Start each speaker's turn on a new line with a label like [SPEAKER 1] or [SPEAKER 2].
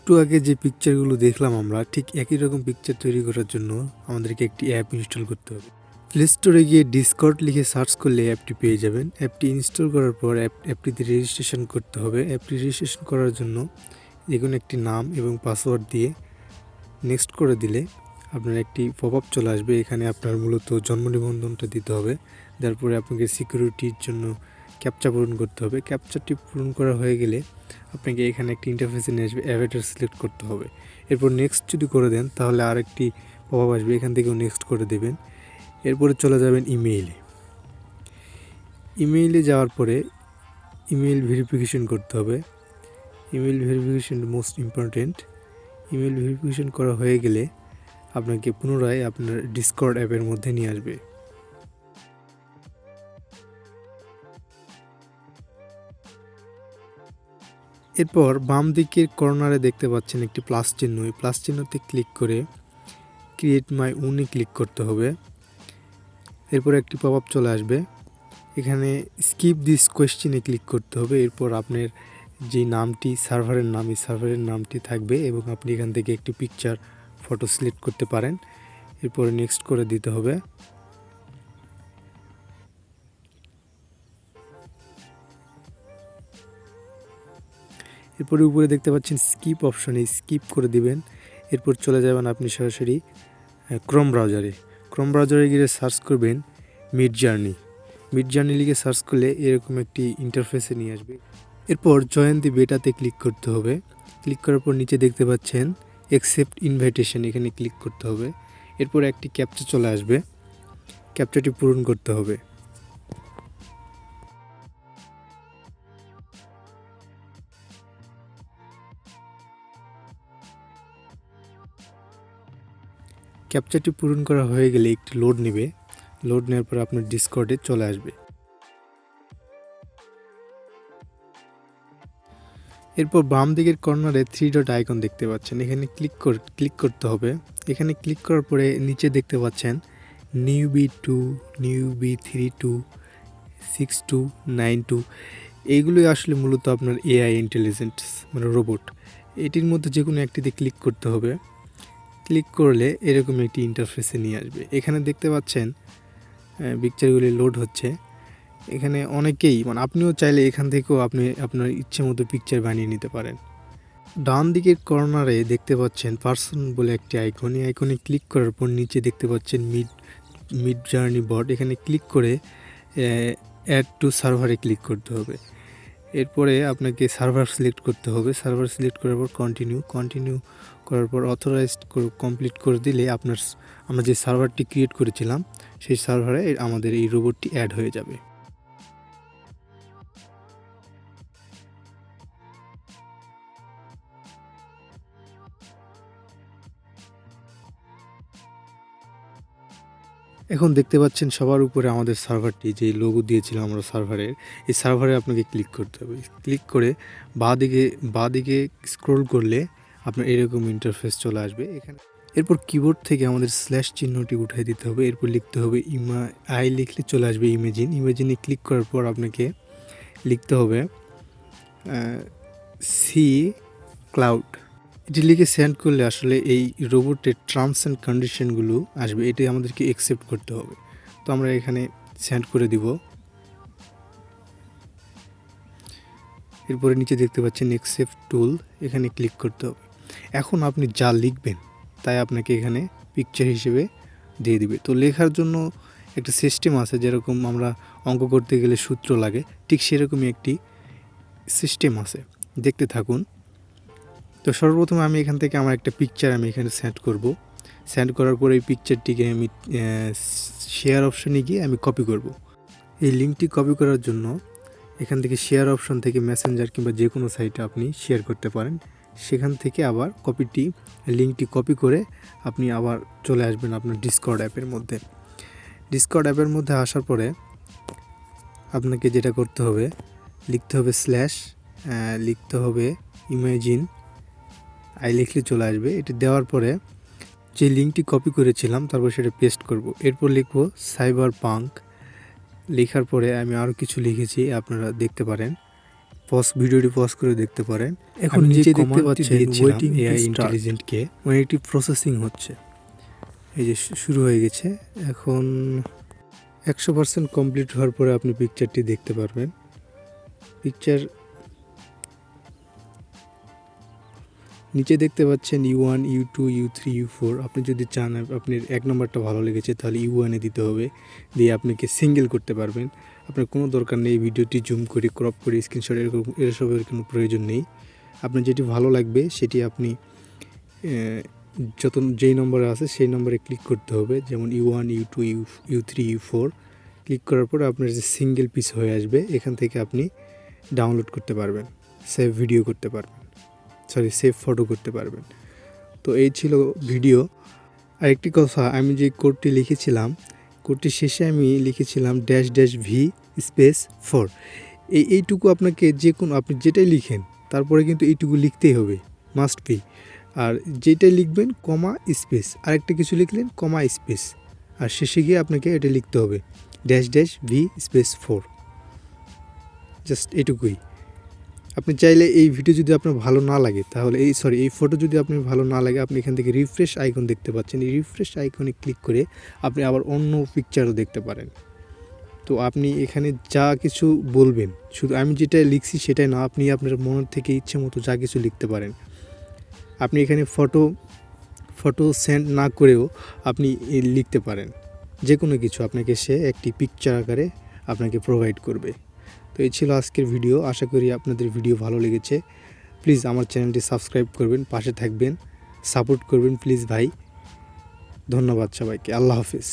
[SPEAKER 1] একটু আগে যে পিকচারগুলো দেখলাম আমরা ঠিক একই রকম পিকচার তৈরি করার জন্য আমাদেরকে একটি অ্যাপ ইনস্টল করতে হবে। প্লে স্টোরে গিয়ে ডিসকর্ড লিখে সার্চ করলে অ্যাপটি পেয়ে যাবেন। অ্যাপটি ইনস্টল করার পর অ্যাপটিতে রেজিস্ট্রেশন করতে হবে। অ্যাপটি রেজিস্ট্রেশন করার জন্য যেকোনো একটি নাম এবং পাসওয়ার্ড দিয়ে নেক্সট করে দিলে আপনার একটি পপ আপ চলে আসবে। এখানে আপনার মূলত জন্ম নিবন্ধনটা দিতে হবে। তারপরে আপনাকে সিকিউরিটির জন্য ক্যাপচা পূরণ করতে হবে। ক্যাপচারটি পূরণ করা হয়ে গেলে আপনাকে এখানে একটি ইন্টারফেসে নিয়ে আসবে, অ্যাভাটার সিলেক্ট করতে হবে। এরপর নেক্সট যদি করে দেন তাহলে আরেকটি পপ আপ আসবে, এখান থেকেও নেক্সট করে দেবেন। এরপরে চলে যাবেন ইমেইলে যাওয়ার পরে ইমেইল ভেরিফিকেশন করতে হবে। Email verification most important. Email verification করা হয়ে গেলে আপনাকে পুনরায় আপনার ডিসকর্ড অ্যাপের মধ্যে নিয়ে আসবে। এরপর বাম দিকের কর্নারে দেখতে পাচ্ছেন একটি প্লাস চিহ্ন। এই প্লাস চিহ্নতে ক্লিক করে ক্রিয়েট মাই ওনে ক্লিক করতে হবে। এরপর একটি পপ আপ চলে আসবে, এখানে স্কিপ দিস কোয়েশ্চেনে ক্লিক করতে হবে। এরপর আপনার যে নামটি সার্ভারের নাম, এই সার্ভারের নামটি থাকবে এবং আপনি এখান থেকে একটি পিকচার ফটো সিলেক্ট করতে পারেন। এরপরে নেক্সট করে দিতে হবে। এরপরে উপরে দেখতে পাচ্ছেন স্কিপ অপশন, এই স্কিপ করে দিবেন। এরপর চলে যাবেন আপনি সরাসরি ক্রোম ব্রাউজারে গিয়ে সার্চ করবেন মিডজার্নি লিখে সার্চ করলে এরকম একটি ইন্টারফেসে নিয়ে আসবে। এরপর জয়েন দি বেটাতে ক্লিক করতে হবে। ক্লিক করার পর নিচে দেখতে পাচ্ছেন অ্যাকসেপ্ট ইনভাইটেশন, এখানে ক্লিক করতে হবে। এরপর একটি ক্যাপচা চলে আসবে, ক্যাপচাটি পূরণ করতে হবে। ক্যাপচাটি পূরণ করা হয়ে গেলে একটি লোড নেবে, লোড নেওয়ার পর আপনার ডিসকর্ডে চলে আসবে। এরপর বাম দিকের কর্নারে 3 ডট আইকন দেখতে পাচ্ছেন, এখানে ক্লিক করতে হবে। এখানে ক্লিক করার পরে নিচে দেখতে পাচ্ছেন নিউবি 2, নিউবি 3.2, 6.2, 9.2, এইগুলোই আসলে মূলত আপনার এআই ইন্টেলিজেন্স মানে রোবট। এটির মধ্যে যে কোনো একটিতে ক্লিক করতে হবে। ক্লিক করলে এরকম একটি ইন্টারফেসে নিয়ে আসবে। এখানে দেখতে পাচ্ছেন পিকচারগুলি লোড হচ্ছে। এখানে অনেকেই মানে আপনিও চাইলে এখান থেকেও আপনি আপনার ইচ্ছে মতো পিকচার বানিয়ে নিতে পারেন। ডান দিকের কর্নারে দেখতে পাচ্ছেন পার্সন বলে একটি আইকন, এই আইকনে ক্লিক করার পর নিচে দেখতে পাচ্ছেন মিডজার্নি বট, এখানে ক্লিক করে অ্যাড টু সার্ভারে ক্লিক করতে হবে। এরপরে আপনাকে সার্ভার সিলেক্ট করতে হবে। সার্ভার সিলেক্ট করার পর কন্টিনিউ করার পর অথরাইজড কমপ্লিট করে দিলে আমরা যে সার্ভারটি ক্রিয়েট করেছিলাম সেই সার্ভারে আমাদের এই রোবটটি অ্যাড হয়ে যাবে। এখন দেখতে পাচ্ছেন সবার উপরে আমাদের সার্ভারটি, যে লোগো দিয়েছিলাম আমরা সার্ভারের, এই সার্ভারে আপনাকে ক্লিক করতে হবে। ক্লিক করে বাঁ দিকে স্ক্রল করলে আপনার এরকম ইন্টারফেস চলে আসবে। এখানে এরপর কিবোর্ড থেকে আমাদের স্ল্যাশ চিহ্নটি উঠিয়ে দিতে হবে। এরপর লিখতে হবে লিখলে চলে আসবে ইমেজিনে ক্লিক করার পর আপনাকে লিখতে হবে সি ক্লাউড। এটি লিখে সেন্ড করলে আসলে এই রোবটের টার্মস অ্যান্ড কন্ডিশনগুলো আসবে, এটি আমাদেরকে অ্যাকসেপ্ট করতে হবে। তো আমরা এখানে সেন্ড করে দিব। এরপরে নিচে দেখতে পাচ্ছেন অ্যাকসেপ্ট টুল, এখানে ক্লিক করতে হবে। এখন আপনি যা লিখবেন তাই আপনাকে এখানে পিকচার হিসেবে দিয়ে দিবে। তো লেখার জন্য একটা সিস্টেম আছে, যেরকম আমরা অঙ্ক করতে গেলে সূত্র লাগে, ঠিক সেরকমই একটি সিস্টেম আছে, দেখতে থাকুন। তো সর্বপ্রথম আমি এখান থেকে আমার একটা পিকচার আমি এখানে সেন্ড করব। সেন্ড করার পর এই পিকচারটিকে আমি শেয়ার অপশনে গিয়ে আমি কপি করব। এই লিঙ্কটি কপি করার জন্য এখান থেকে শেয়ার অপশন থেকে মেসেঞ্জার কিংবা যে কোনো সাইটে আপনি শেয়ার করতে পারেন। সেখান থেকে আবার লিঙ্কটি কপি করে আপনি আবার চলে আসবেন আপনার ডিসকর্ড অ্যাপের মধ্যে। ডিসকর্ড অ্যাপের মধ্যে আসার পরে আপনাকে যেটা করতে হবে, লিখতে হবে স্ল্যাশ, লিখতে হবে ইমেজিন, লিখলে চলে আসবে। এটি দেওয়ার পরে যে লিঙ্কটি কপি করেছিলাম তারপর সেটা পেস্ট করব। এরপর লিখব সাইবার পাঙ্ক। লেখার পরে আমি আরও কিছু লিখেছি, আপনারা দেখতে পারেন। ভিডিওটি পজ করে দেখতে পারেন। এখন নিচে দেখতে পাচ্ছেন ওয়েটিং এআই ইন্টেলিজেন্টকে, মানে একটি প্রসেসিং হচ্ছে। এই যে শুরু হয়ে গেছে। এখন 100% কমপ্লিট হওয়ার পরে আপনি পিকচারটি দেখতে পারবেন। পিকচার নিচে দেখতে পাচ্ছেন U1, U2, U3, U4। আপনি যদি চান আপনার 1 নম্বরটা ভালো লেগেছে তাহলে U1 এ দিতে হবে, দিয়ে আপনাকে সিঙ্গেল করতে পারবেন। আপনার কোনো দরকার নেই ভিডিওটি জুম করে ক্রপ করে স্ক্রিনশট এসবের কোনো প্রয়োজন নেই। আপনার যেটি ভালো লাগবে সেটি আপনি যেই নম্বরে আছে সেই নম্বরে ক্লিক করতে হবে, যেমন U1, U2, U3, U4। Click করার পর আপনার যে সিঙ্গেল পিস হয়ে আসবে, এখান থেকে আপনি ডাউনলোড করতে পারবেন, সেভ ভিডিও করতে পারবেন, সেভ ফটো করতে পারবেন। তো এই ছিল ভিডিও। আরেকটি কথা, আমি যে কোডটি লিখেছিলাম, কোডটির শেষে আমি লিখেছিলাম -V_4। এইটুকু আপনাকে আপনি যেটাই লিখেন তারপরে কিন্তু এইটুকু লিখতেই হবে, মাস্ট বি। আর যেটাই লিখবেন কমা স্পেস, আরেকটা কিছু লিখলেন কমা স্পেস, আর শেষে গিয়ে আপনাকে এটা লিখতে হবে -V_4। জাস্ট এটুকুই। আপনি চাইলে এই ভিডিও যদি আপনার ভালো না লাগে তাহলে এই ফটো যদি আপনার ভালো না লাগে, আপনি এখান থেকে রিফ্রেশ আইকন দেখতে পাচ্ছেন, এই রিফ্রেশ আইকনে ক্লিক করে আপনি আবার অন্য পিকচারও দেখতে পারেন। তো আপনি এখানে যা কিছু বলবেন, শুধু আমি যেটা লিখছি সেটাই না, আপনি আপনার মনের থেকে ইচ্ছে মতো যা কিছু লিখতে পারেন। আপনি এখানে ফটো সেন্ড না করেও আপনি লিখতে পারেন, যে কোনো কিছু আপনাকে সে একটি পিকচার আকারে আপনাকে প্রোভাইড করবে। তো এই ছিল আজকের ভিডিও। আশা করি আপনাদের ভিডিও ভালো লেগেছে। প্লিজ আমার চ্যানেলটি সাবস্ক্রাইব করবেন, পাশে থাকবেন, সাপোর্ট করবেন প্লিজ ভাই। ধন্যবাদ সবাইকে। আল্লাহ হাফিজ।